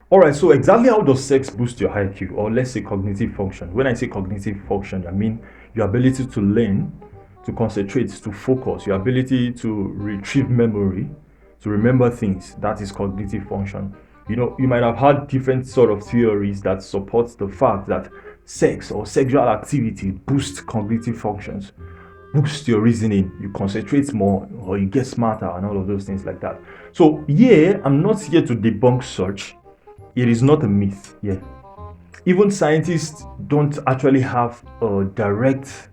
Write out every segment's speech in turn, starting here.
All right, so exactly how does sex boost your IQ, or let's say cognitive function? When I say cognitive function, I mean your ability to learn, to concentrate, to focus, your ability to retrieve memory, to remember things. That is cognitive function. You might have had different sort of theories that support the fact that sex or sexual activity boosts cognitive functions, boost your reasoning, you concentrate more, or you get smarter, and all of those things like that. So, yeah, I'm not here to debunk such. It is not a myth. Yeah, even scientists don't actually have a direct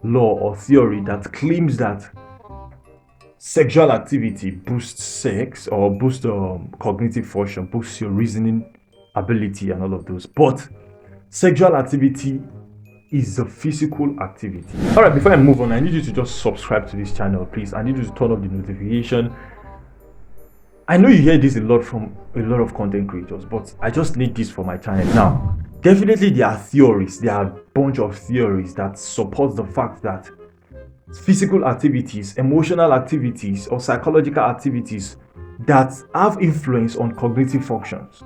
law or theory that claims that sexual activity boosts sex or boosts cognitive function, boosts your reasoning ability, and all of those. But sexual activity is a physical activity. All right, before I move on, I need you to just subscribe to this channel, please. I need you to turn off the notification. I know you hear this a lot from a lot of content creators, but I just need this for my channel. Now, definitely there are theories, there are a bunch of theories that support the fact that physical activities, emotional activities, or psychological activities that have influence on cognitive functions,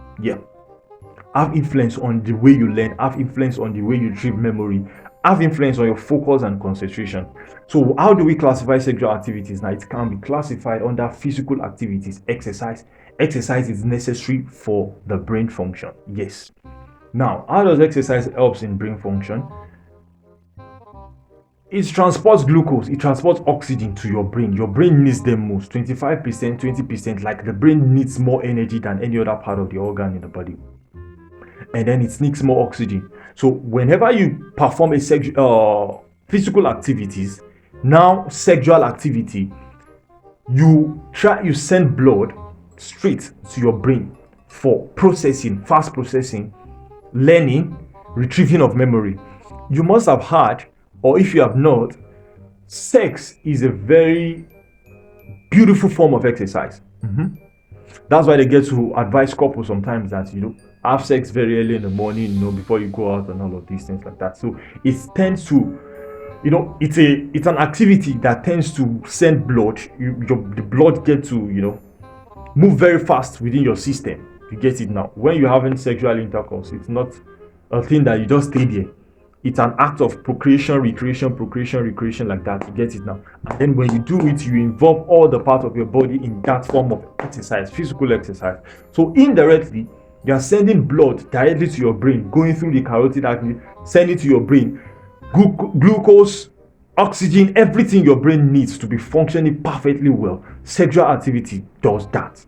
have influence on the way you learn, have influence on the way you retrieve memory, have influence on your focus and concentration. So how do we classify sexual activities? Now, it can be classified under physical activities. Exercise is necessary for the brain function. Yes. Now, how does exercise help in brain function? It transports glucose, it transports oxygen to your brain. Your brain needs them most, 25%, 20%. Like, the brain needs more energy than any other part of the organ in the body, and then it needs more oxygen. So whenever you perform a physical activities, now sexual activity, you send blood straight to your brain for processing, fast processing, learning, retrieving of memory. You must have heard, or if you have not, sex is a very beautiful form of exercise. That's why they get to advise couples sometimes that have sex very early in the morning, before you go out, and all of these things like that. So it tends to, it's an activity that tends to send blood. The blood get to move very fast within your system. You get it now. When you're having sexual intercourse, it's not a thing that you just stay there. It's an act of procreation, recreation, like that. You get it now. And then when you do it, you involve all the parts of your body in that form of exercise, physical exercise. So indirectly, you are sending blood directly to your brain, going through the carotid artery, sending to your brain glucose, oxygen, everything your brain needs to be functioning perfectly well. Sexual activity does that.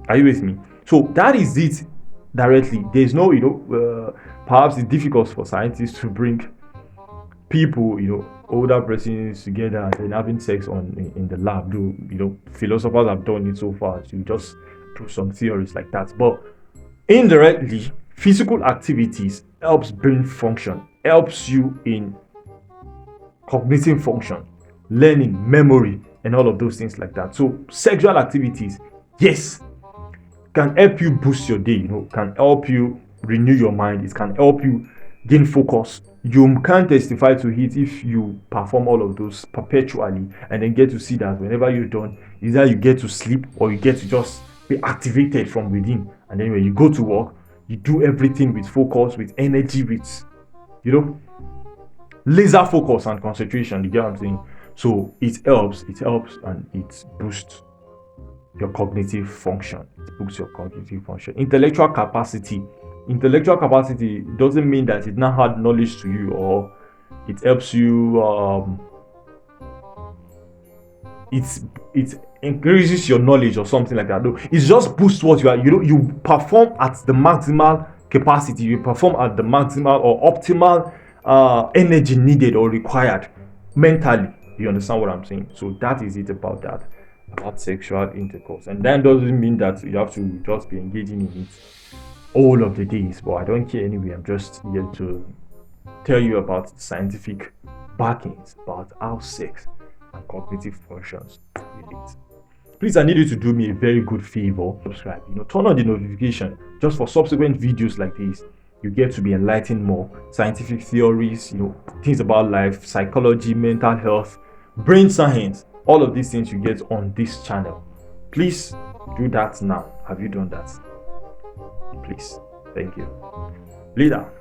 Are you with me? So that is it directly. There's no, perhaps it's difficult for scientists to bring people, older persons together and then having sex in the lab. Though, philosophers have done it so far to just prove some theories like that. But indirectly, physical activities helps brain function, helps you in cognitive function, learning, memory, and all of those things like that. So sexual activities, yes, can help you boost your day, can help you renew your mind, it can help you gain focus. You can testify to it if you perform all of those perpetually and then get to see that whenever you're done, either you get to sleep or you get to just be activated from within. And then when you go to work, you do everything with focus, with energy, with laser focus and concentration. You get what I'm saying? So it helps, and it boosts your cognitive function. It boosts your cognitive function. Intellectual capacity doesn't mean that it now had knowledge to you, or it helps you, it increases your knowledge or something like that. No, it just boosts what you are. You perform at the maximal capacity, you perform at the maximal or optimal energy needed or required mentally. You understand what I'm saying? So that is it about that, about sexual intercourse. And that doesn't mean that you have to just be engaging in it all of the days, but I don't care anyway. I'm just here to tell you about the scientific backings about how sex and cognitive functions relate. Please, I need you to do me a very good favor. Subscribe, turn on the notification just for subsequent videos like this. You get to be enlightened more. Scientific theories, things about life, psychology, mental health, brain science, all of these things you get on this channel. Please do that now. Have you done that? please. Thank you. Leader.